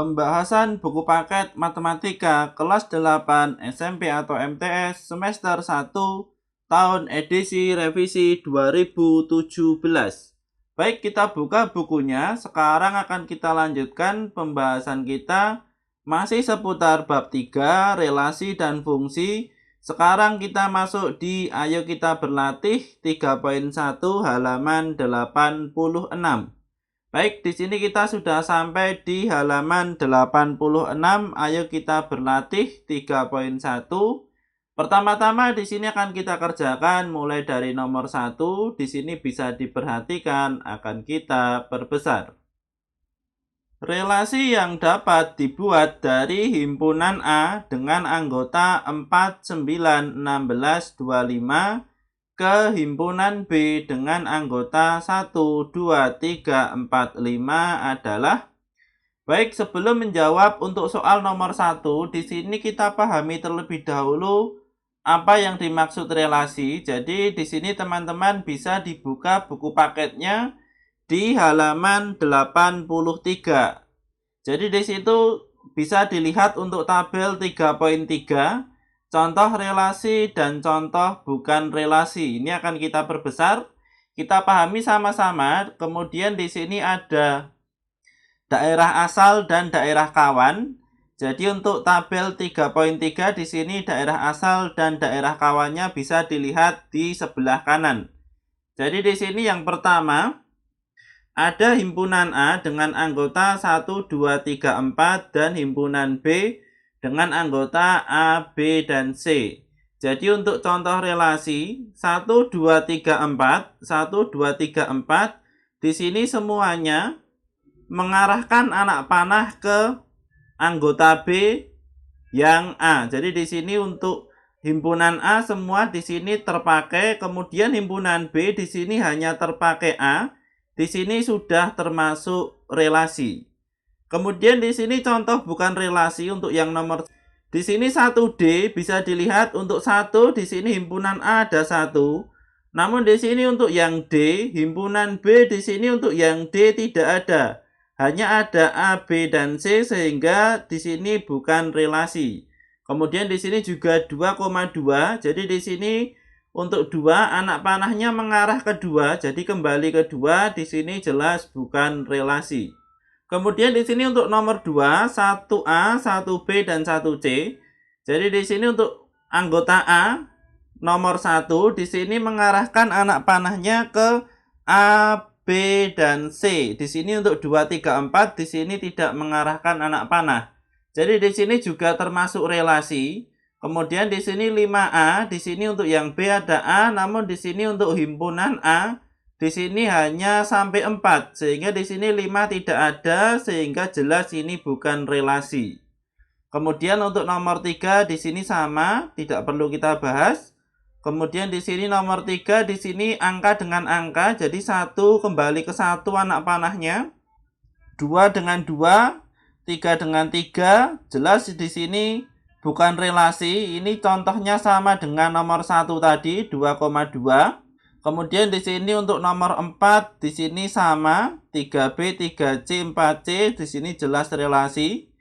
Pembahasan buku paket Matematika kelas 8 SMP atau MTS semester 1 tahun edisi revisi 2017. Baik, kita buka bukunya. Sekarang akan kita lanjutkan pembahasan kita masih seputar bab 3, relasi dan fungsi. Sekarang kita masuk di Ayo Kita Berlatih 3.1 halaman 86. Baik, di sini kita sudah sampai di halaman 86. Ayo kita berlatih 3.1. Pertama-tama di sini akan kita kerjakan mulai dari nomor 1. Di sini bisa diperhatikan akan kita perbesar. Relasi yang dapat dibuat dari himpunan A dengan anggota 4, 9, 16, 25 ke himpunan B dengan anggota 1, 2, 3, 4, 5 adalah. Baik, sebelum menjawab untuk soal nomor 1, di sini kita pahami terlebih dahulu apa yang dimaksud relasi. Jadi di sini teman-teman bisa dibuka buku paketnya di halaman 83. Jadi di situ bisa dilihat untuk tabel 3.3. Contoh relasi dan contoh bukan relasi. Ini akan kita perbesar. Kita pahami sama-sama. Kemudian di sini ada daerah asal dan daerah kawan. Jadi untuk tabel 3.3 di sini daerah asal dan daerah kawannya bisa dilihat di sebelah kanan. Jadi di sini yang pertama ada himpunan A dengan anggota 1, 2, 3, 4 dan himpunan B dengan anggota A, B, dan C. Jadi untuk contoh relasi 1, 2, 3, 4, 1, 2, 3, 4 di sini semuanya mengarahkan anak panah ke anggota B yang A. Jadi di sini untuk himpunan A semua di sini terpakai, kemudian himpunan B di sini hanya terpakai A. Di sini sudah termasuk relasi. Kemudian di sini contoh bukan relasi untuk yang nomor. Di sini 1D bisa dilihat untuk 1 di sini himpunan A ada 1. Namun di sini untuk yang D, himpunan B di sini untuk yang D tidak ada. Hanya ada A, B, dan C sehingga di sini bukan relasi. Kemudian di sini juga 2,2. Jadi di sini untuk 2 anak panahnya mengarah ke 2. Jadi kembali ke 2 di sini jelas bukan relasi. Kemudian di sini untuk nomor 2, 1A, 1B, dan 1C. Jadi di sini untuk anggota A, nomor 1, di sini mengarahkan anak panahnya ke A, B, dan C. Di sini untuk 2, 3, 4, di sini tidak mengarahkan anak panah. Jadi di sini juga termasuk relasi. Kemudian di sini 5A, di sini untuk yang B ada A, namun di sini untuk himpunan A, di sini hanya sampai 4, sehingga di sini 5 tidak ada, sehingga jelas ini bukan relasi. Kemudian untuk nomor 3 di sini sama, tidak perlu kita bahas. Kemudian di sini nomor 3 di sini angka dengan angka, jadi 1 kembali ke 1 anak panahnya. 2 dengan 2, 3 dengan 3, jelas di sini bukan relasi. Ini contohnya sama dengan nomor 1 tadi, 2,2. Kemudian di sini untuk nomor 4 di sini sama 3B, 3C, 4C di sini jelas relasi.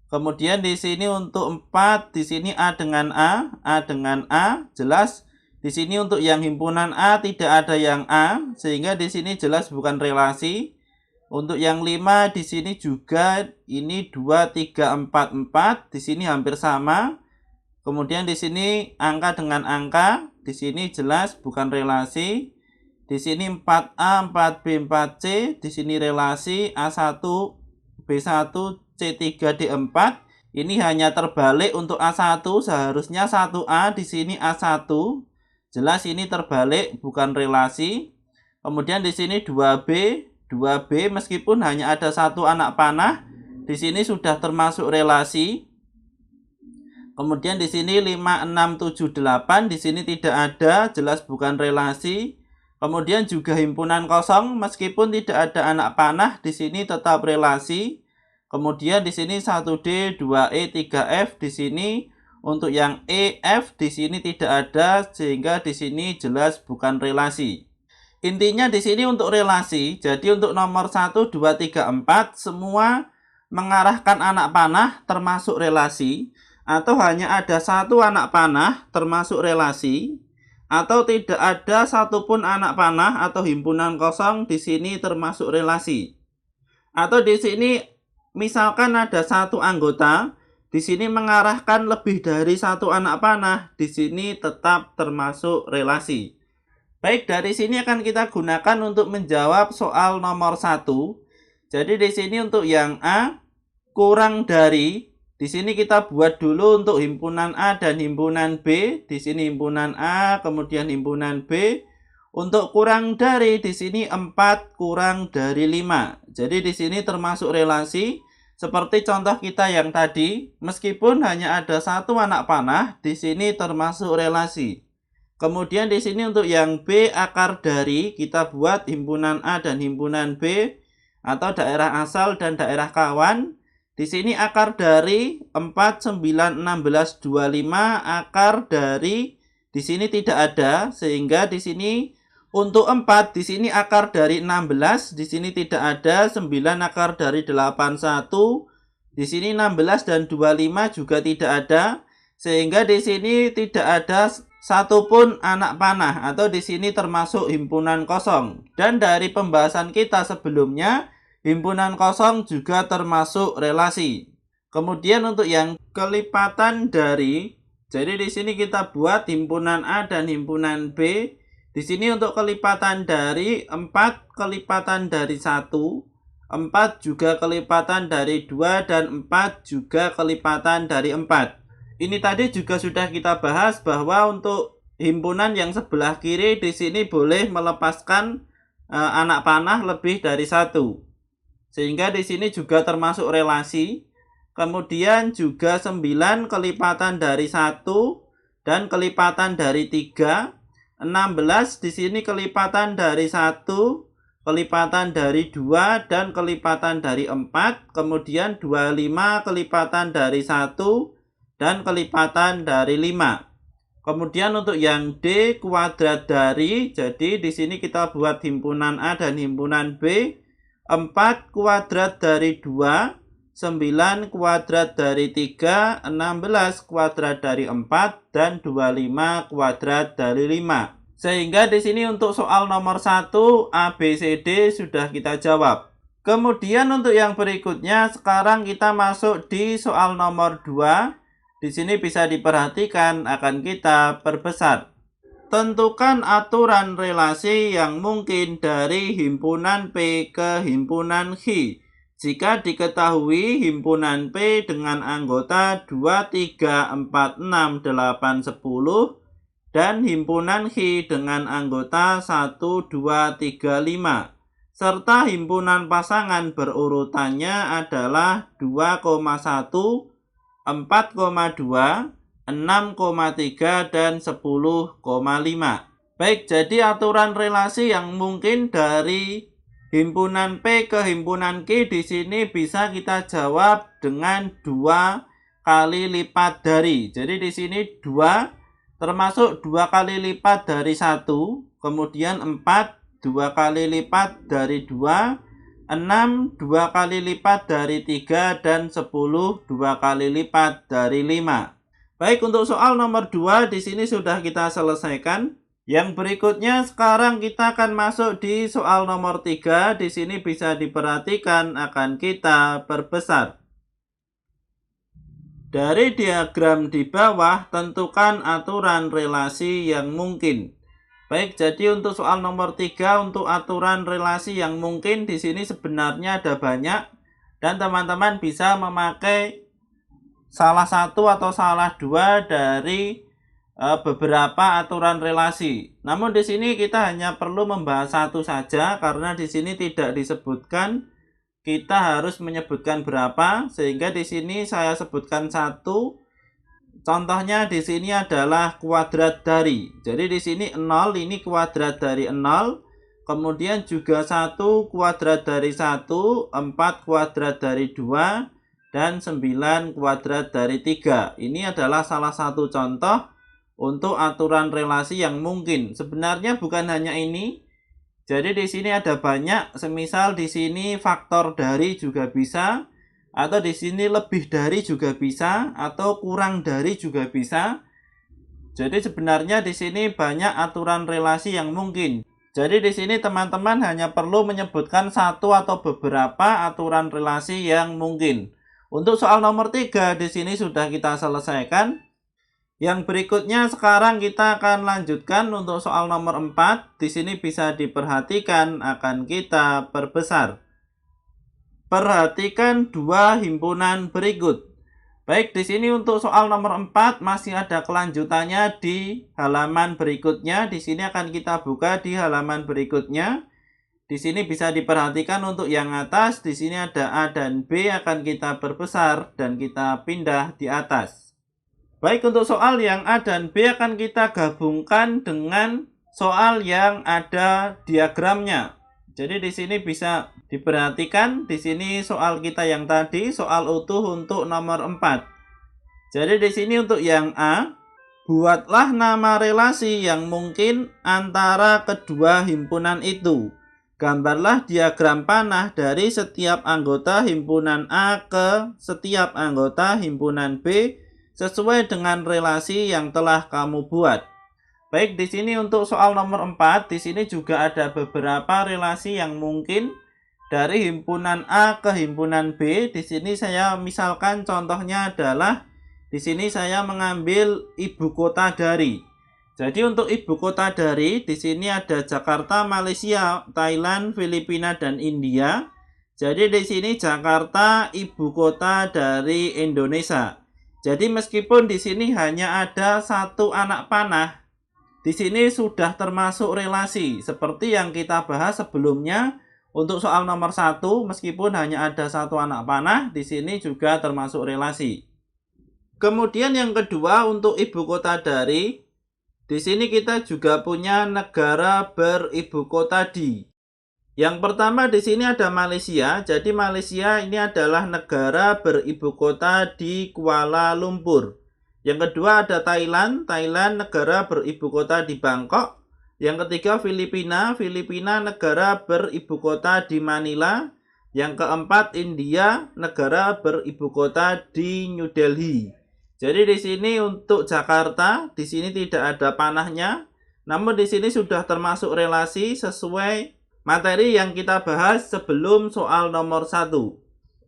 Kemudian di sini untuk 4 di sini A dengan A dengan A jelas. Di sini untuk yang himpunan A tidak ada yang A sehingga di sini jelas bukan relasi. Untuk yang 5 di sini juga ini 2, 3, 4, 4 di sini hampir sama. Kemudian di sini angka dengan angka, di sini jelas bukan relasi. Di sini 4A, 4B, 4C, di sini relasi A1, B1, C3, D4. Ini hanya terbalik untuk A1, seharusnya 1A, di sini A1. Jelas ini terbalik, bukan relasi. Kemudian di sini 2B, 2B meskipun hanya ada 1 anak panah, di sini sudah termasuk relasi. Kemudian di sini 5, 6, 7, 8 di sini tidak ada, jelas bukan relasi. Kemudian juga himpunan kosong meskipun tidak ada anak panah di sini tetap relasi. Kemudian di sini 1D, 2E, 3F di sini untuk yang E, F di sini tidak ada sehingga di sini jelas bukan relasi. Intinya di sini untuk relasi, jadi untuk nomor 1, 2, 3, 4 semua mengarahkan anak panah termasuk relasi, atau hanya ada satu anak panah termasuk relasi, atau tidak ada satupun anak panah atau himpunan kosong di sini termasuk relasi. Atau di sini misalkan ada satu anggota, di sini mengarahkan lebih dari satu anak panah, di sini tetap termasuk relasi. Baik, dari sini akan kita gunakan untuk menjawab soal nomor 1. Jadi di sini untuk yang A, kurang dari, di sini kita buat dulu untuk himpunan A dan himpunan B. Di sini himpunan A, kemudian himpunan B. Untuk kurang dari, di sini 4 kurang dari 5. Jadi di sini termasuk relasi. Seperti contoh kita yang tadi, meskipun hanya ada satu anak panah, di sini termasuk relasi. Kemudian di sini untuk yang B, akar dari, kita buat himpunan A dan himpunan B, atau daerah asal dan daerah kawan. Di sini akar dari 4, 9, 16, 25, akar dari di sini tidak ada, sehingga di sini untuk 4, di sini akar dari 16, di sini tidak ada, 9 akar dari 81, di sini 16 dan 25 juga tidak ada, sehingga di sini tidak ada satupun anak panah, atau di sini termasuk himpunan kosong. Dan dari pembahasan kita sebelumnya, himpunan kosong juga termasuk relasi. Kemudian untuk yang kelipatan dari, jadi di sini kita buat himpunan A dan himpunan B. Di sini untuk kelipatan dari 4 kelipatan dari 1, 4 juga kelipatan dari 2, dan 4 juga kelipatan dari 4. Ini tadi juga sudah kita bahas bahwa untuk himpunan yang sebelah kiri di sini boleh melepaskan anak panah lebih dari 1. Sehingga di sini juga termasuk relasi. Kemudian juga 9 kelipatan dari 1 dan kelipatan dari 3. 16 di sini kelipatan dari 1, kelipatan dari 2, dan kelipatan dari 4. Kemudian 25 kelipatan dari 1 dan kelipatan dari 5. Kemudian untuk yang D, kuadrat dari, jadi di sini kita buat himpunan A dan himpunan B. 4 kuadrat dari 2, 9 kuadrat dari 3, 16 kuadrat dari 4, dan 25 kuadrat dari 5. Sehingga di sini untuk soal nomor 1, A, B, C, D sudah kita jawab. Kemudian untuk yang berikutnya, sekarang kita masuk di soal nomor 2. Di sini bisa diperhatikan akan kita perbesar. Tentukan aturan relasi yang mungkin dari himpunan P ke himpunan H. Jika diketahui himpunan P dengan anggota 2, 3, 4, 6, 8, 10 dan himpunan H dengan anggota 1, 2, 3, 5 serta himpunan pasangan berurutannya adalah 2,1, 4,2, 6,3, dan 10,5. Baik, jadi aturan relasi yang mungkin dari himpunan P ke himpunan Q di sini bisa kita jawab dengan 2 kali lipat dari. Jadi di sini 2 termasuk 2 kali lipat dari 1, kemudian 4 2 kali lipat dari 2, 6 2 kali lipat dari 3, dan 10 2 kali lipat dari 5. Baik, untuk soal nomor 2 di sini sudah kita selesaikan. Yang berikutnya sekarang kita akan masuk di soal nomor 3. Di sini bisa diperhatikan akan kita perbesar. Dari diagram di bawah tentukan aturan relasi yang mungkin. Baik, jadi untuk soal nomor 3 untuk aturan relasi yang mungkin di sini sebenarnya ada banyak dan teman-teman bisa memakai salah satu atau salah dua dari beberapa aturan relasi. Namun di sini kita hanya perlu membahas satu saja karena di sini tidak disebutkan kita harus menyebutkan berapa, sehingga di sini saya sebutkan satu. Contohnya di sini adalah kuadrat dari. Jadi di sini 0 ini kuadrat dari 0. Kemudian juga 1 kuadrat dari 1, 4 kuadrat dari 2, dan 9 kuadrat dari 3. Ini adalah salah satu contoh untuk aturan relasi yang mungkin. Sebenarnya bukan hanya ini. Jadi di sini ada banyak, semisal di sini faktor dari juga bisa. atau di sini lebih dari juga bisa, atau kurang dari juga bisa. Jadi sebenarnya di sini banyak aturan relasi yang mungkin. Jadi di sini teman-teman hanya perlu menyebutkan satu atau beberapa aturan relasi yang mungkin. Untuk soal nomor 3 di sini sudah kita selesaikan. Yang berikutnya sekarang kita akan lanjutkan untuk soal nomor 4. Di sini bisa diperhatikan akan kita perbesar. Perhatikan dua himpunan berikut. Baik, di sini untuk soal nomor 4 masih ada kelanjutannya di halaman berikutnya. Di sini akan kita buka di halaman berikutnya. Di sini bisa diperhatikan untuk yang atas, di sini ada A dan B akan kita perbesar dan kita pindah di atas. Baik, untuk soal yang A dan B akan kita gabungkan dengan soal yang ada diagramnya. Jadi di sini bisa diperhatikan, di sini soal kita yang tadi, soal utuh untuk nomor 4. Jadi di sini untuk yang A, buatlah nama relasi yang mungkin antara kedua himpunan itu. Gambarlah diagram panah dari setiap anggota himpunan A ke setiap anggota himpunan B sesuai dengan relasi yang telah kamu buat. Baik, di sini untuk soal nomor 4, di sini juga ada beberapa relasi yang mungkin dari himpunan A ke himpunan B. Di sini saya misalkan contohnya adalah di sini saya mengambil ibu kota dari. Jadi untuk ibu kota dari di sini ada Jakarta, Malaysia, Thailand, Filipina dan India. Jadi di sini Jakarta ibu kota dari Indonesia. Jadi meskipun di sini hanya ada satu anak panah, di sini sudah termasuk relasi seperti yang kita bahas sebelumnya untuk soal nomor 1, meskipun hanya ada satu anak panah, di sini juga termasuk relasi. Kemudian yang kedua untuk ibu kota dari, di sini kita juga punya negara beribu kota di. Yang pertama di sini ada Malaysia. Jadi Malaysia ini adalah negara beribu kota di Kuala Lumpur. Yang kedua ada Thailand. Thailand negara beribu kota di Bangkok. Yang ketiga Filipina. Filipina negara beribu kota di Manila. Yang keempat India negara beribu kota di New Delhi. Jadi di sini untuk Jakarta di sini tidak ada panahnya. Namun di sini sudah termasuk relasi sesuai materi yang kita bahas sebelum soal nomor 1.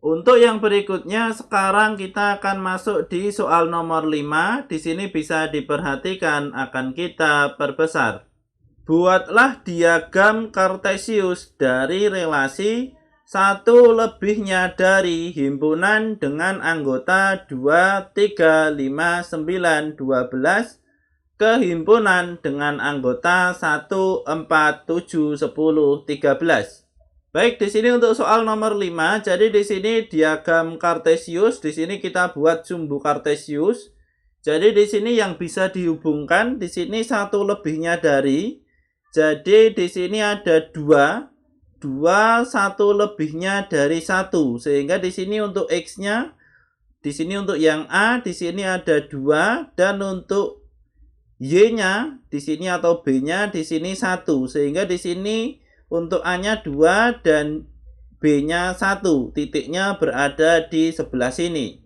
Untuk yang berikutnya sekarang kita akan masuk di soal nomor 5. Di sini bisa diperhatikan akan kita perbesar. Buatlah diagram Kartesius dari relasi 1 lebihnya dari himpunan dengan anggota 2, 3, 5, 9, 12 ke himpunan dengan anggota 1, 4, 7, 10, 13. Baik, di sini untuk soal nomor 5, jadi di sini diagram Kartesius, di sini kita buat sumbu Kartesius. Jadi di sini yang bisa dihubungkan, di sini 1 lebihnya dari. Jadi di sini ada 2, 1 lebihnya dari 1. Sehingga di sini untuk X-nya, di sini untuk yang A, di sini ada 2 dan untuk Y-nya di sini atau B-nya di sini 1. Sehingga di sini untuk A-nya 2 dan B-nya 1. Titiknya berada di sebelah sini.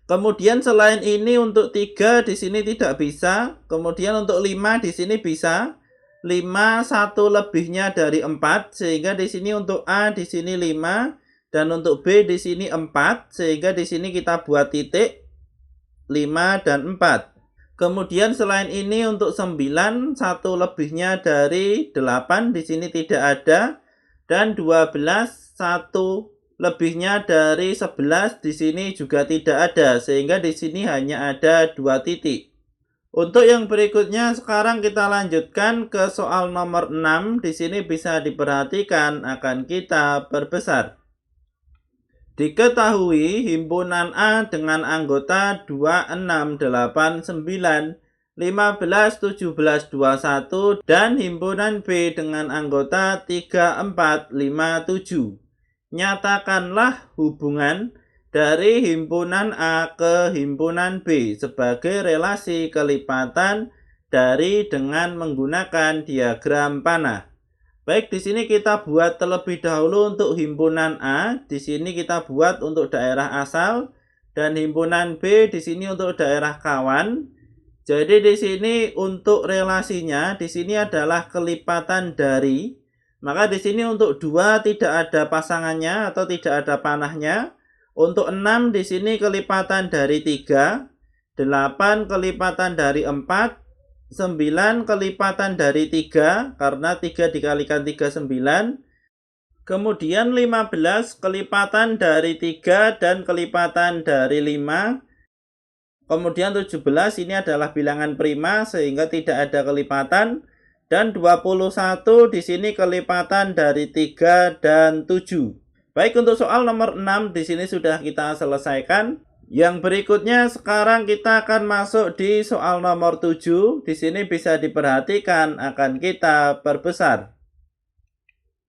Kemudian selain ini untuk 3 di sini tidak bisa. Kemudian untuk 5 di sini bisa. 5 1 lebihnya dari 4 sehingga di sini untuk A di sini 5 dan untuk B di sini 4 sehingga di sini kita buat titik 5 dan 4. Kemudian selain ini untuk 9 1 lebihnya dari 8 di sini tidak ada dan 12 1 lebihnya dari 11 di sini juga tidak ada sehingga di sini hanya ada 2 titik. Untuk yang berikutnya sekarang kita lanjutkan ke soal nomor 6. Di sini bisa diperhatikan akan kita perbesar. Diketahui himpunan A dengan anggota 2, 6, 8, 9, 15, 17, 21 dan himpunan B dengan anggota 3, 4, 5, 7. Nyatakanlah hubungan dari himpunan A ke himpunan B sebagai relasi kelipatan dari dengan menggunakan diagram panah. Baik, di sini kita buat terlebih dahulu untuk himpunan A. Di sini kita buat untuk daerah asal dan himpunan B di sini untuk daerah kawan. Jadi di sini untuk relasinya di sini adalah kelipatan dari. Maka di sini untuk 2 tidak ada pasangannya atau tidak ada panahnya. Untuk 6 di sini kelipatan dari 3, 8 kelipatan dari 4, 9 kelipatan dari 3, karena 3 dikalikan 3, 9. Kemudian 15 kelipatan dari 3 dan kelipatan dari 5. Kemudian 17 ini adalah bilangan prima sehingga tidak ada kelipatan. Dan 21 di sini kelipatan dari 3 dan 7. Baik, untuk soal nomor 6 di sini sudah kita selesaikan. Yang berikutnya sekarang kita akan masuk di soal nomor 7. Di sini bisa diperhatikan akan kita perbesar.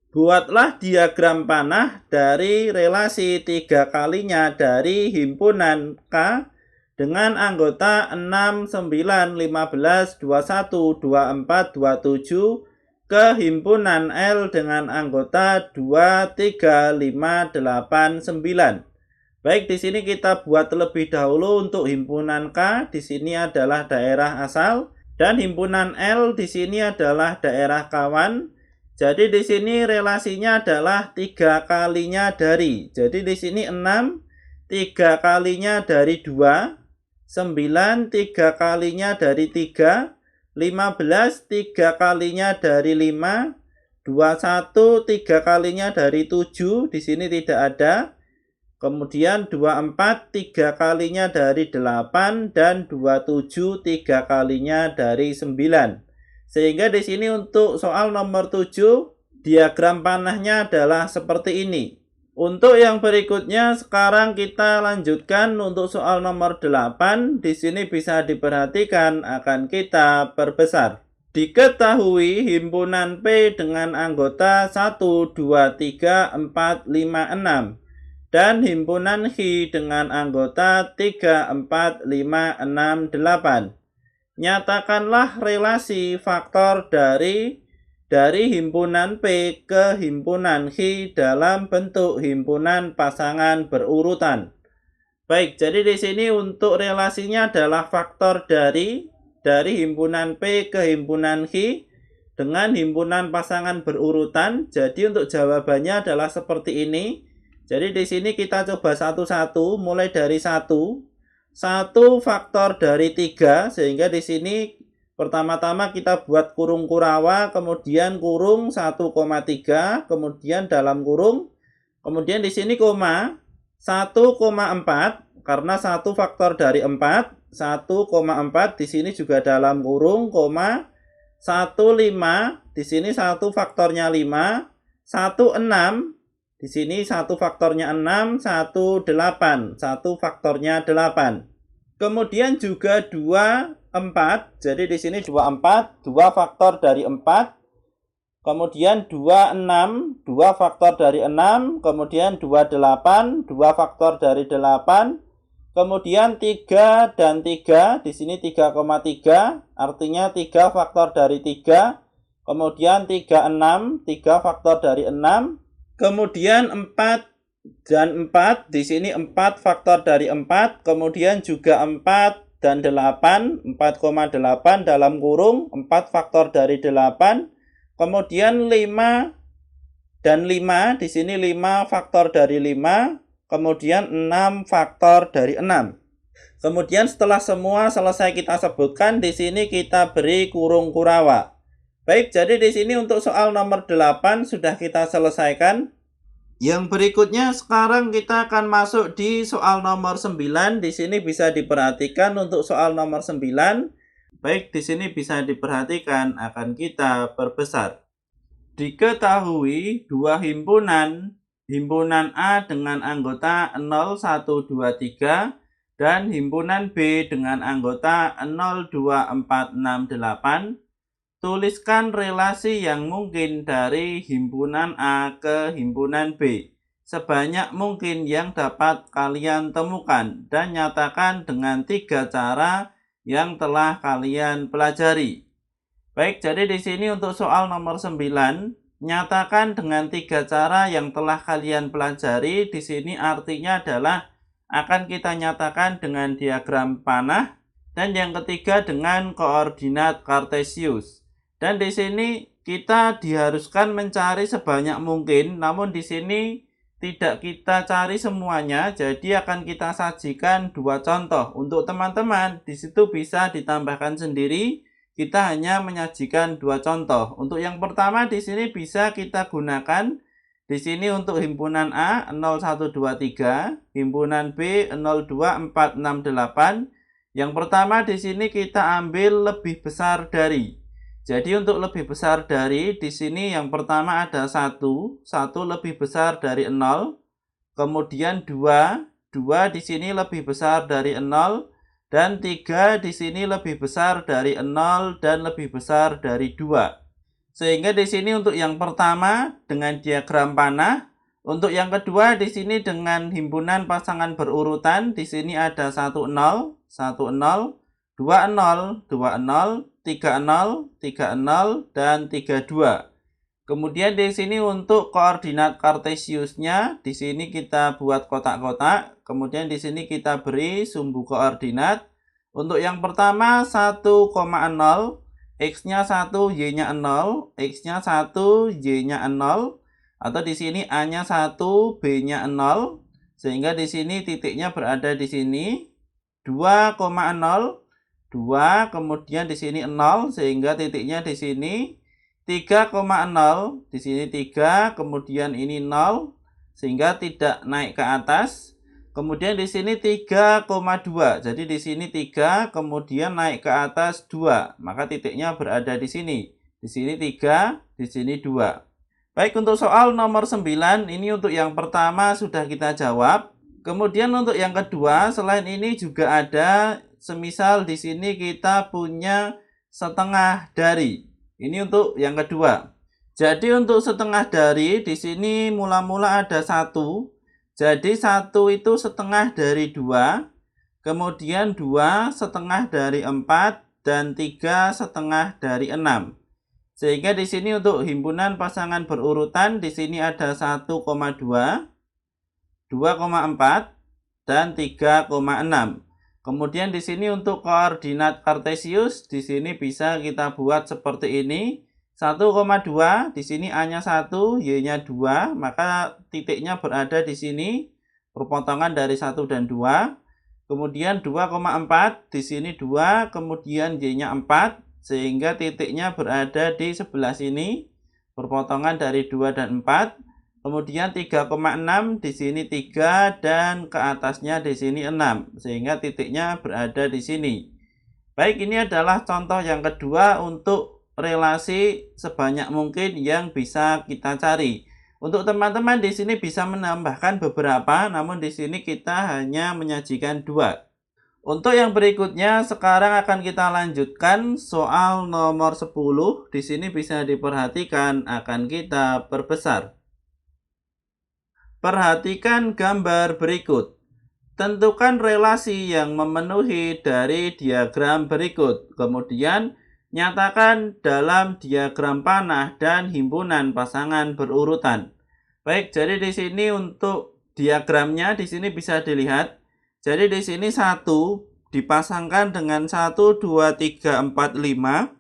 Buatlah diagram panah dari relasi 3 kalinya dari himpunan K dengan anggota 6, 9, 15, 21, 24, 27 ke himpunan L dengan anggota 2, 3, 5, 8, 9. Baik, di sini kita buat terlebih dahulu untuk himpunan K. Di sini adalah daerah asal dan himpunan L di sini adalah daerah kawan. Jadi di sini relasinya adalah 3 kalinya dari. Jadi di sini 6 3 kalinya dari 2, 9 3 kalinya dari 3, 15 3 kalinya dari 5, 21 3 kalinya dari 7, di sini tidak ada. Kemudian 24 3 kalinya dari 8 dan 27 3 kalinya dari 9. Sehingga di sini untuk soal nomor 7 diagram panahnya adalah seperti ini. Untuk yang berikutnya sekarang kita lanjutkan untuk soal nomor 8. Di sini bisa diperhatikan akan kita perbesar. Diketahui himpunan P dengan anggota 1, 2, 3, 4, 5, 6. Dan himpunan H dengan anggota 3, 4, 5, 6, 8. Nyatakanlah relasi faktor dari himpunan P ke himpunan H dalam bentuk himpunan pasangan berurutan. Baik, jadi di sini untuk relasinya adalah faktor dari himpunan P ke himpunan H dengan himpunan pasangan berurutan. Jadi untuk jawabannya adalah seperti ini. Jadi di sini kita coba satu-satu, mulai dari 1 faktor dari 3, sehingga di sini pertama-tama kita buat kurung kurawa, kemudian kurung 1,3, kemudian dalam kurung, kemudian di sini koma 1,4, karena 1 faktor dari 4, 1,4 di sini juga dalam kurung, koma 1,5, di sini 1 faktornya 5, 1,6, di sini 1 faktornya 6, 1,8, 1 faktornya 8. Kemudian juga 2, 4. Jadi di sini 24, 2 faktor dari 4. Kemudian 26, 2 faktor dari 6. Kemudian 28, 2 faktor dari 8. Kemudian 3 dan 3. Di sini 3,3. Artinya 3 faktor dari 3. Kemudian 36, 3 faktor dari 6. Kemudian 4 dan 4, di sini 4 faktor dari 4, kemudian juga 4 dan 8, 4,8 dalam kurung, 4 faktor dari 8, kemudian 5 dan 5, di sini 5 faktor dari 5, kemudian 6 faktor dari 6. Kemudian setelah semua selesai kita sebutkan, di sini kita beri kurung kurawa. Baik, jadi di sini untuk soal nomor 8 sudah kita selesaikan. Yang berikutnya sekarang kita akan masuk di soal nomor 9. Di sini bisa diperhatikan untuk soal nomor 9. Baik, di sini bisa diperhatikan akan kita perbesar. Diketahui dua himpunan A dengan anggota 0, 1, 2, 3 dan himpunan B dengan anggota 0, 2, 4, 6, 8. Tuliskan relasi yang mungkin dari himpunan A ke himpunan B sebanyak mungkin yang dapat kalian temukan dan nyatakan dengan 3 cara yang telah kalian pelajari. Baik, jadi di sini untuk soal nomor 9, nyatakan dengan 3 cara yang telah kalian pelajari. Di sini artinya adalah akan kita nyatakan dengan diagram panah, dan yang ketiga dengan koordinat kartesius. Dan di sini kita diharuskan mencari sebanyak mungkin, namun di sini tidak kita cari semuanya, jadi akan kita sajikan 2 contoh. Untuk teman-teman, di situ bisa ditambahkan sendiri. Kita hanya menyajikan 2 contoh. Untuk yang pertama di sini bisa kita gunakan di sini untuk himpunan A 0123, himpunan B 02468. Yang pertama di sini kita ambil lebih besar dari. Jadi untuk lebih besar dari di sini yang pertama ada 1 lebih besar dari 0. Kemudian 2 di sini lebih besar dari 0. Dan 3 di sini lebih besar dari 0 dan lebih besar dari 2. Sehingga di sini untuk yang pertama dengan diagram panah, untuk yang kedua di sini dengan himpunan pasangan berurutan, di sini ada 10, 10, 20, 20, 30, 30, dan 32. Kemudian di sini untuk koordinat kartesiusnya, di sini kita buat kotak-kotak, kemudian di sini kita beri sumbu koordinat. Untuk yang pertama 1,0, X-nya 1, Y-nya 0, X-nya 1, Y-nya 0, atau di sini A-nya 1, B-nya 0, sehingga di sini titiknya berada di sini. 2,0, 2, kemudian di sini 0, sehingga titiknya di sini. 3,0, di sini 3, kemudian ini 0, sehingga tidak naik ke atas. Kemudian di sini 3,2. Jadi di sini 3, kemudian naik ke atas 2. Maka titiknya berada di sini. Di sini 3, di sini 2. Baik, untuk soal nomor 9, ini untuk yang pertama sudah kita jawab. Kemudian untuk yang kedua, selain ini juga ada, semisal di sini kita punya setengah dari. Ini untuk yang kedua. Jadi untuk setengah dari, di sini mula-mula ada 1. Jadi 1 itu setengah dari 2, kemudian 2 setengah dari 4, dan 3 setengah dari 6. Sehingga di sini untuk himpunan pasangan berurutan, di sini ada 1,2, 2,4, dan 3,6. Kemudian di sini untuk koordinat kartesius, di sini bisa kita buat seperti ini. 1,2, di sini A-nya 1, Y-nya 2, maka titiknya berada di sini, perpotongan dari 1 dan 2. Kemudian 2,4, di sini 2, kemudian Y-nya 4, sehingga titiknya berada di sebelah sini, perpotongan dari 2 dan 4. Kemudian 3,6, di sini 3, dan ke atasnya di sini 6, sehingga titiknya berada di sini. Baik, ini adalah contoh yang kedua untuk relasi sebanyak mungkin yang bisa kita cari. Untuk teman-teman di sini bisa menambahkan beberapa, namun di sini kita hanya menyajikan 2. Untuk yang berikutnya sekarang akan kita lanjutkan soal nomor 10. Di sini bisa diperhatikan akan kita perbesar. Perhatikan gambar berikut. Tentukan relasi yang memenuhi dari diagram berikut. Kemudian nyatakan dalam diagram panah dan himpunan pasangan berurutan. Baik, jadi di sini untuk diagramnya di sini bisa dilihat. Jadi di sini 1 dipasangkan dengan 1, 2, 3, 4, 5.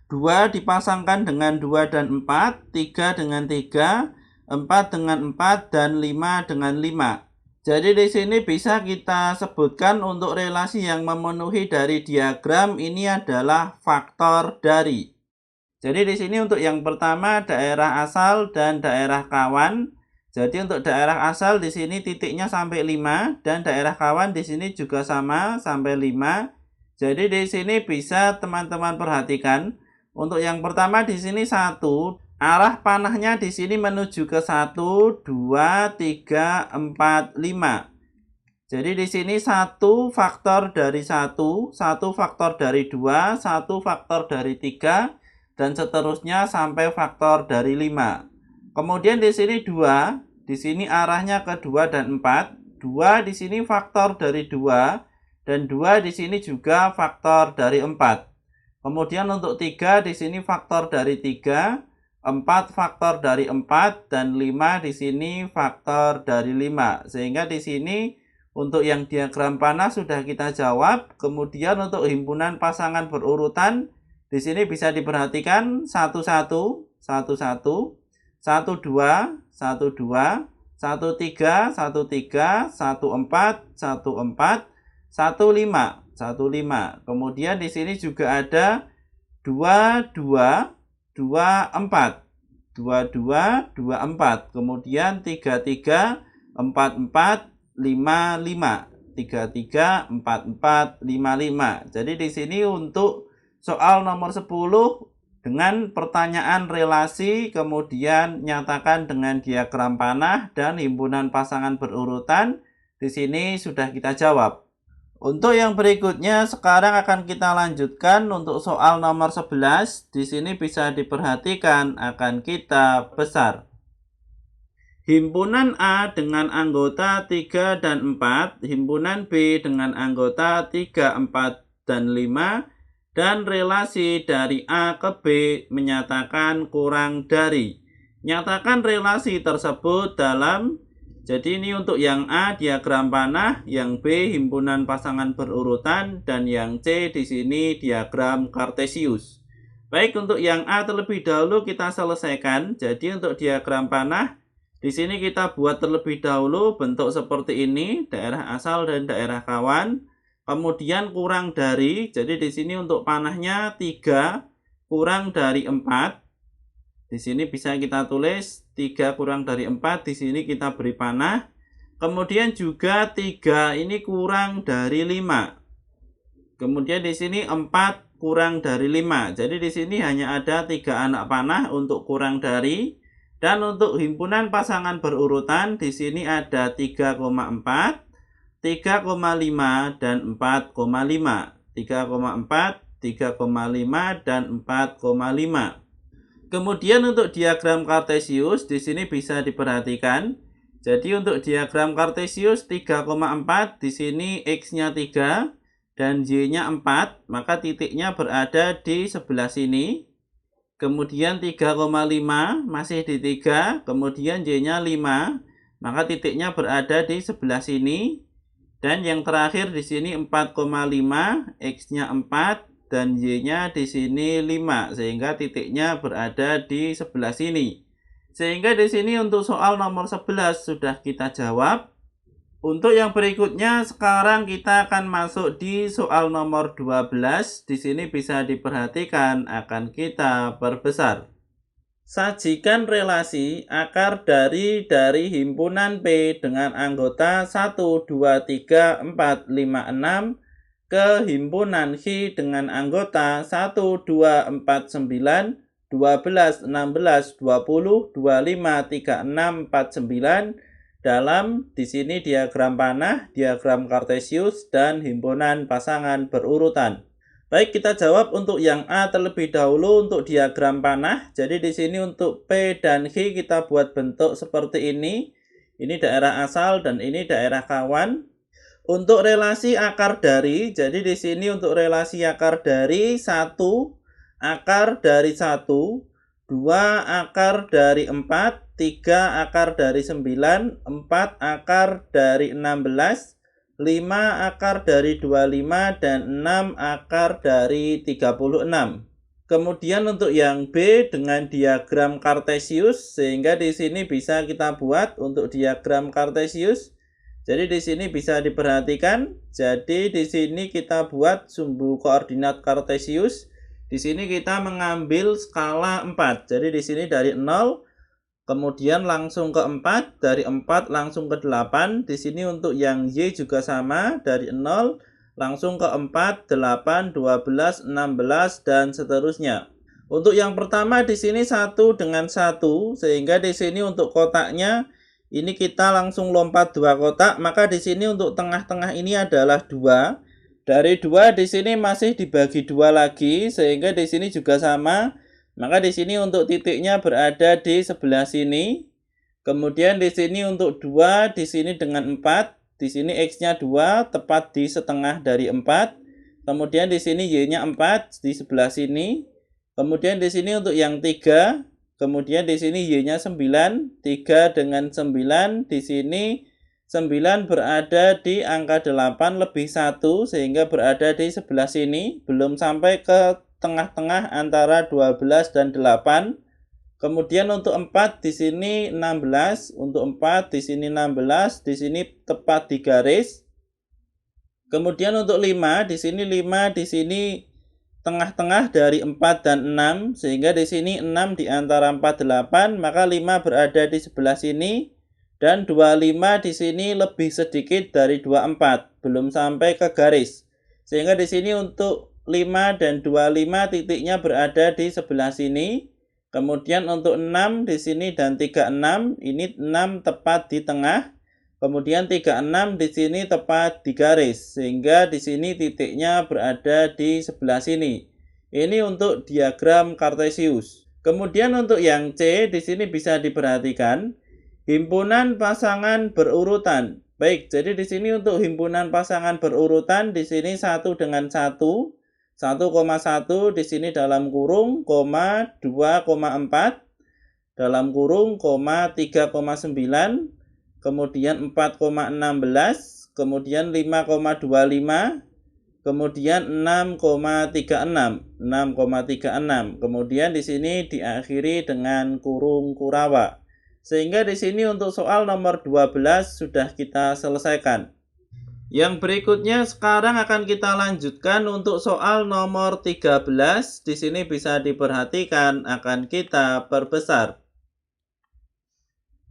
2 dipasangkan dengan 2 dan 4, 3 dengan 3, 4 dengan 4, dan 5 dengan 5. Jadi di sini bisa kita sebutkan untuk relasi yang memenuhi dari diagram ini adalah faktor dari. Jadi di sini untuk yang pertama daerah asal dan daerah kawan. Jadi untuk daerah asal di sini titiknya sampai 5 dan daerah kawan di sini juga sama sampai 5. Jadi di sini bisa teman-teman perhatikan untuk yang pertama di sini 1. Arah panahnya di sini menuju ke 1, 2, 3, 4, 5. Jadi di sini 1 faktor dari 1, 1 faktor dari 2, 1 faktor dari 3, dan seterusnya sampai faktor dari 5. Kemudian di sini 2, di sini arahnya ke 2 dan 4. 2 di sini faktor dari 2, dan 2 di sini juga faktor dari 4. Kemudian untuk 3 di sini faktor dari 3. 4 faktor dari 4 dan 5 di sini faktor dari 5. Sehingga di sini untuk yang diagram panah sudah kita jawab. Kemudian untuk himpunan pasangan berurutan di sini bisa diperhatikan 1 1 1 1 1 2 1 2 1 3 1 3 1 4 1 4 1 5 1 5. Kemudian di sini juga ada 2 2 2 4 2 2 2 4. Kemudian 3 3 4 4 5 5 3 3 4 4 5 5. Jadi di sini untuk soal nomor 10 dengan pertanyaan relasi, kemudian nyatakan dengan diagram panah dan himpunan pasangan berurutan, di sini sudah kita jawab. Untuk yang berikutnya sekarang akan kita lanjutkan untuk soal nomor 11. Di sini bisa diperhatikan akan kita besar. Himpunan A dengan anggota 3 dan 4, himpunan B dengan anggota 3, 4, dan 5, dan relasi dari A ke B menyatakan kurang dari. Nyatakan relasi tersebut dalam. Jadi ini untuk yang A diagram panah, yang B himpunan pasangan berurutan, dan yang C di sini diagram kartesius. Baik, untuk yang A terlebih dahulu kita selesaikan. Jadi untuk diagram panah di sini kita buat terlebih dahulu bentuk seperti ini, daerah asal dan daerah kawan. Kemudian kurang dari. Jadi di sini untuk panahnya 3 kurang dari 4. Di sini bisa kita tulis 3 kurang dari 4, di sini kita beri panah. Kemudian juga 3 ini kurang dari 5. Kemudian di sini 4 kurang dari 5. Jadi di sini hanya ada 3 anak panah untuk kurang dari. Dan untuk himpunan pasangan berurutan di sini ada 3,4, 3,5 dan 4,5. 3,4, 3,5 dan 4,5. Kemudian untuk diagram kartesius di sini bisa diperhatikan. Jadi untuk diagram kartesius 3,4 di sini x-nya 3 dan y-nya 4, maka titiknya berada di sebelah sini. Kemudian 3,5 masih di 3, kemudian y-nya 5, maka titiknya berada di sebelah sini. Dan yang terakhir di sini 4,5, x-nya 4 dan y-nya di sini 5, sehingga titiknya berada di sebelah sini. Sehingga di sini untuk soal nomor 11 sudah kita jawab. Untuk yang berikutnya sekarang kita akan masuk di soal nomor 12. Di sini bisa diperhatikan akan kita perbesar. Sajikan relasi akar dari himpunan P dengan anggota 1, 2, 3, 4, 5, 6 ke himpunan H dengan anggota 1, 2, 4, 9, 12, 16, 20, 25, 36, 49 dalam di sini diagram panah, diagram kartesius, dan himpunan pasangan berurutan. Baik, kita jawab untuk yang A terlebih dahulu untuk diagram panah. Jadi di sini untuk P dan H kita buat bentuk seperti ini. Ini daerah asal dan ini daerah kawan. Untuk relasi akar dari, jadi di sini untuk relasi akar dari 1 akar dari 1, 2 akar dari 4, 3 akar dari 9, 4 akar dari 16, 5 akar dari 25, dan 6 akar dari 36. Kemudian untuk yang B dengan diagram kartesius, sehingga di sini bisa kita buat untuk diagram kartesius. Jadi di sini bisa diperhatikan. Jadi di sini kita buat sumbu koordinat kartesius. Di sini kita mengambil skala 4. Jadi di sini dari 0 kemudian langsung ke 4, dari 4 langsung ke 8. Di sini untuk yang Y juga sama, dari 0 langsung ke 4, 8, 12, 16 dan seterusnya. Untuk yang pertama di sini 1 dengan 1, sehingga di sini untuk kotaknya ini kita langsung lompat 2 kotak, maka di sini untuk tengah-tengah ini adalah 2. Dari 2 di sini masih dibagi 2 lagi, sehingga di sini juga sama. Maka di sini untuk titiknya berada di sebelah sini. Kemudian di sini untuk 2, di sini dengan 4. Di sini x-nya 2, tepat di setengah dari 4. Kemudian di sini y-nya 4 di sebelah sini. Kemudian di sini untuk yang 3. kemudian di sini Y-nya 9, 3 dengan 9, di sini 9 berada di angka 8 lebih 1 sehingga berada di sebelah sini, belum sampai ke tengah-tengah antara 12 dan 8. Kemudian untuk 4 di sini 16, untuk 4 di sini 16, di sini tepat di garis. Kemudian untuk 5 di sini tengah-tengah dari 4 dan 6, sehingga di sini 6 di antara 4 8, maka 5 berada di sebelah sini dan 25 di sini lebih sedikit dari 24, belum sampai ke garis. Sehingga di sini untuk 5 dan 25 titiknya berada di sebelah sini. Kemudian untuk 6 di sini dan 36, ini 6 tepat di tengah. Kemudian 36 di sini tepat di garis, sehingga di sini titiknya berada di sebelah sini. Ini untuk diagram Kartesius. Kemudian untuk yang C, di sini bisa diperhatikan himpunan pasangan berurutan. Baik, jadi di sini untuk himpunan pasangan berurutan di sini 1 dengan 1, 1,1 di sini dalam kurung, 2,4 dalam kurung, 3,9, kemudian 4,16, kemudian 5,25, kemudian 6,36, 6,36. Kemudian di sini diakhiri dengan kurung Kurawa. Sehingga di sini untuk soal nomor 12 sudah kita selesaikan. Yang berikutnya sekarang akan kita lanjutkan untuk soal nomor 13. Di sini bisa diperhatikan akan kita perbesar.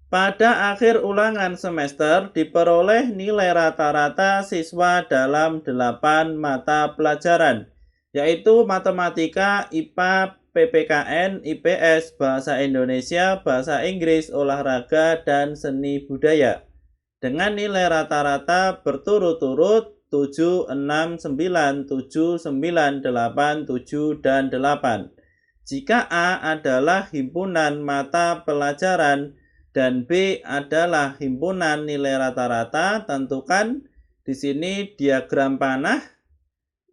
Pada akhir ulangan semester diperoleh nilai rata-rata siswa dalam 8 mata pelajaran, yaitu matematika, IPA, PPKN, IPS, bahasa Indonesia, bahasa Inggris, olahraga, dan seni budaya. Dengan nilai rata-rata berturut-turut 7, 6, 9, 7, 9, 8, 7, dan 8. Jika A adalah himpunan mata pelajaran dan B adalah himpunan nilai rata-rata, tentukan di sini diagram panah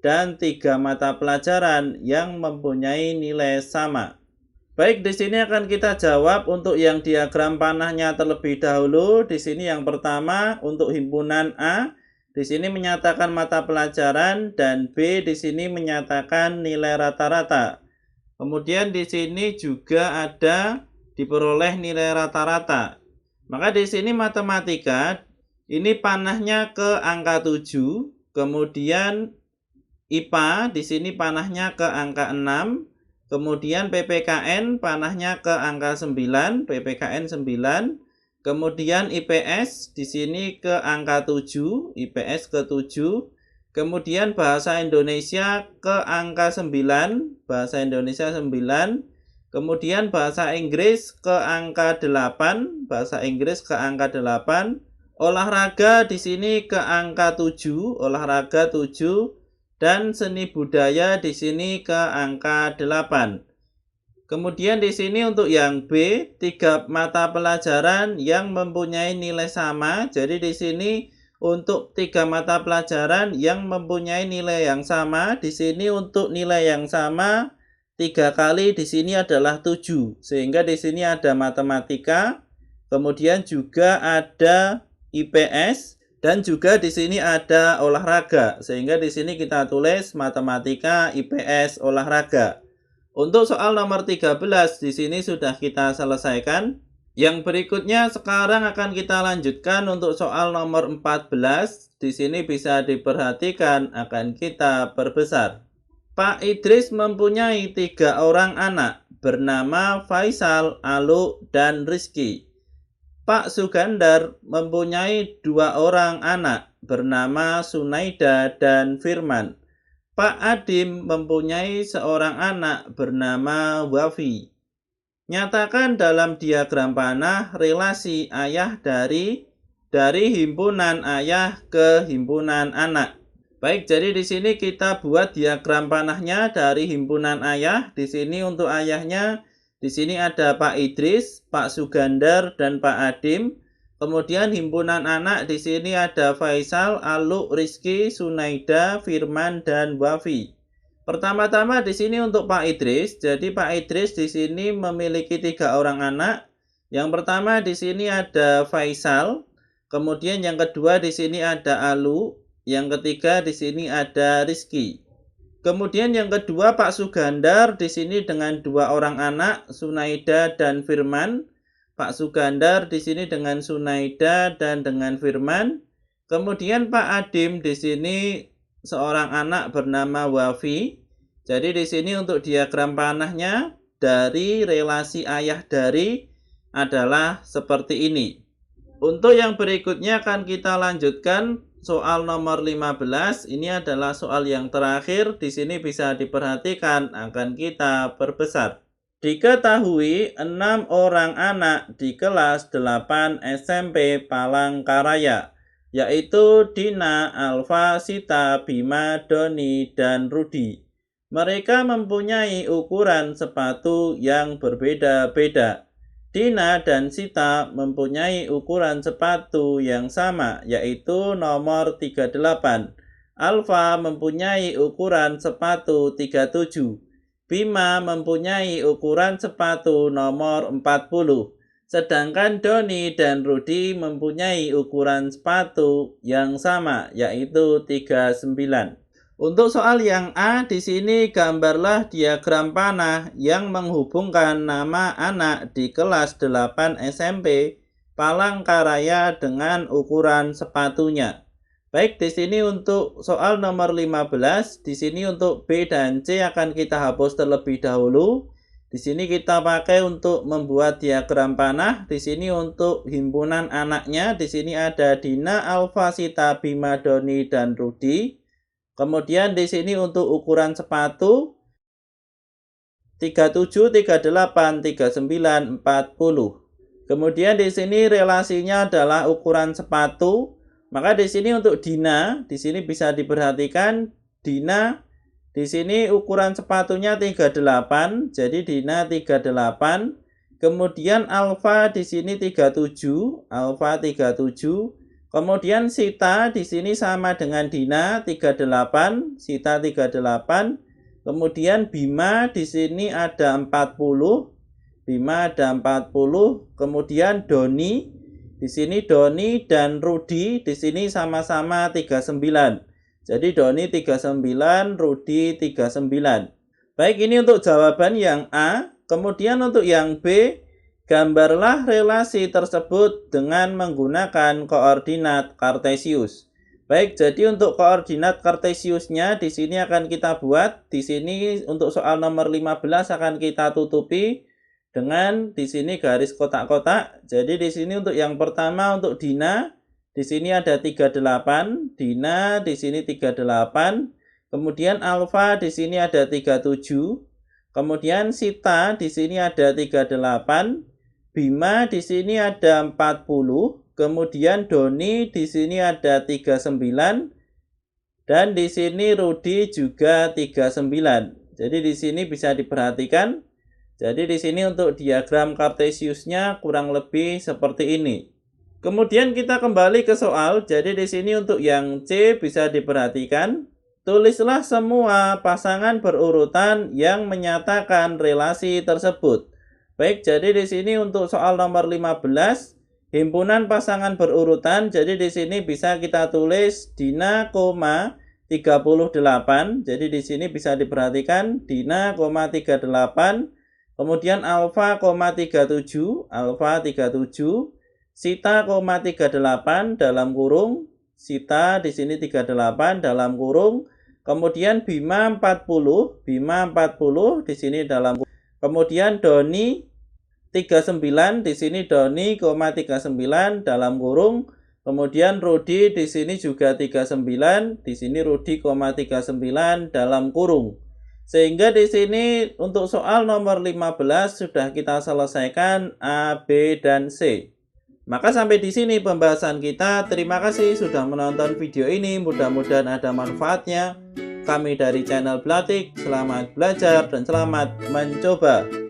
dan 3 mata pelajaran yang mempunyai nilai sama. Baik, di sini akan kita jawab untuk yang diagram panahnya terlebih dahulu. Di sini yang pertama untuk himpunan A, di sini menyatakan mata pelajaran dan B di sini menyatakan nilai rata-rata. Kemudian di sini juga ada diperoleh nilai rata-rata. Maka di sini matematika ini panahnya ke angka 7, kemudian IPA di sini panahnya ke angka 6, kemudian PPKN panahnya ke angka 9, PPKN 9, kemudian IPS di sini ke angka 7, IPS ke 7, kemudian bahasa Indonesia ke angka 9, bahasa Indonesia 9, kemudian bahasa Inggris ke angka 8, bahasa Inggris ke angka 8, olahraga di sini ke angka 7, olahraga 7, dan seni budaya di sini ke angka 8. Kemudian di sini untuk yang B, 3 mata pelajaran yang mempunyai nilai sama. Jadi di sini untuk 3 mata pelajaran yang mempunyai nilai yang sama, di sini untuk nilai yang sama 3 kali di sini adalah 7. Sehingga di sini ada matematika, kemudian juga ada IPS, dan juga di sini ada olahraga. Sehingga di sini kita tulis matematika, IPS, olahraga. Untuk soal nomor 13 di sini sudah kita selesaikan. Yang berikutnya sekarang akan kita lanjutkan untuk soal nomor 14. Di sini bisa diperhatikan akan kita perbesar. Pak Idris mempunyai 3 orang anak bernama Faisal, Alu, dan Rizky. Pak Sugandar mempunyai 2 orang anak bernama Sunaida dan Firman. Pak Adim mempunyai seorang anak bernama Wafi. Nyatakan dalam diagram panah relasi ayah dari himpunan ayah ke himpunan anak. Baik, jadi di sini kita buat diagram panahnya dari himpunan ayah. Di sini untuk ayahnya, di sini ada Pak Idris, Pak Sugandar, dan Pak Adim. Kemudian himpunan anak di sini ada Faisal, Alu, Rizky, Sunaida, Firman, dan Wafi. Pertama-tama di sini untuk Pak Idris. Jadi Pak Idris di sini memiliki 3 orang anak. Yang pertama di sini ada Faisal, kemudian yang kedua di sini ada Alu, yang ketiga di sini ada Rizky. Kemudian yang kedua Pak Sugandar di sini dengan 2 orang anak, Sunaida dan Firman. Pak Sugandar di sini dengan Sunaida dan dengan Firman. Kemudian Pak Adim di sini seorang anak bernama Wafi. Jadi di sini untuk diagram panahnya dari relasi ayah dari adalah seperti ini. Untuk yang berikutnya akan kita lanjutkan soal nomor 15. Ini adalah soal yang terakhir. Di sini bisa diperhatikan akan kita perbesar. Diketahui 6 orang anak di kelas 8 SMP Palangkaraya, yaitu Dina, Alfa, Sita, Bima, Doni, dan Rudi. Mereka mempunyai ukuran sepatu yang berbeda-beda. Dina dan Sita mempunyai ukuran sepatu yang sama, yaitu nomor 38. Alfa mempunyai ukuran sepatu 37. Bima mempunyai ukuran sepatu nomor 40. Sedangkan Doni dan Rudi mempunyai ukuran sepatu yang sama, yaitu 39. Untuk soal yang A, di sini gambarlah diagram panah yang menghubungkan nama anak di kelas 8 SMP Palangkaraya dengan ukuran sepatunya. Baik, di sini untuk soal nomor 15, di sini untuk B dan C akan kita hapus terlebih dahulu. Di sini kita pakai untuk membuat diagram panah. Di sini untuk himpunan anaknya, di sini ada Dina, Alfa, Sita, Bima, Doni, dan Rudi. Kemudian di sini untuk ukuran sepatu 37, 38, 39, 40. Kemudian di sini relasinya adalah ukuran sepatu. Maka di sini untuk Dina, di sini bisa diperhatikan Dina di sini ukuran sepatunya 38, jadi Dina 38. Kemudian Alfa di sini 37, Alfa 37. Kemudian Sita di sini sama dengan Dina 38, Sita 38. Kemudian Bima di sini ada 40, Bima ada 40. Kemudian Doni di sini Doni dan Rudi di sini sama-sama 39. Jadi Doni 39, Rudi 39. Baik, ini untuk jawaban yang A. Kemudian untuk yang B, gambarlah relasi tersebut dengan menggunakan koordinat Kartesius. Baik, jadi untuk koordinat Kartesiusnya di sini akan kita buat. Di sini untuk soal nomor 15 akan kita tutupi dengan di sini garis kotak-kotak. Jadi di sini untuk yang pertama untuk Dina, di sini ada 38, Dina di sini 38, kemudian Alfa di sini ada 37, kemudian Sita di sini ada 38, Bima di sini ada 40, kemudian Doni di sini ada 39, dan di sini Rudi juga 39. Jadi di sini bisa diperhatikan. Jadi di sini untuk diagram Kartesiusnya kurang lebih seperti ini. Kemudian kita kembali ke soal. Jadi di sini untuk yang C bisa diperhatikan. Tulislah semua pasangan berurutan yang menyatakan relasi tersebut. Baik, jadi di sini untuk soal nomor 15, himpunan pasangan berurutan. Jadi di sini bisa kita tulis Dina, 38. Jadi di sini bisa diperhatikan Dina, 38. Kemudian Alfa, 37, Alfa 37. Sita, 38 dalam kurung, Sita di sini 38 dalam kurung. Kemudian Bima 40, Bima 40 di sini dalam kurung. Kemudian Doni 39 di sini Doni, 39 dalam kurung. Kemudian Rudi di sini juga 39, di sini Rudi, 39 dalam kurung. Sehingga di sini untuk soal nomor 15 sudah kita selesaikan A, B, dan C. Maka sampai di sini pembahasan kita. Terima kasih sudah menonton video ini. Mudah-mudahan ada manfaatnya. Kami dari channel Blatik, selamat belajar dan selamat mencoba.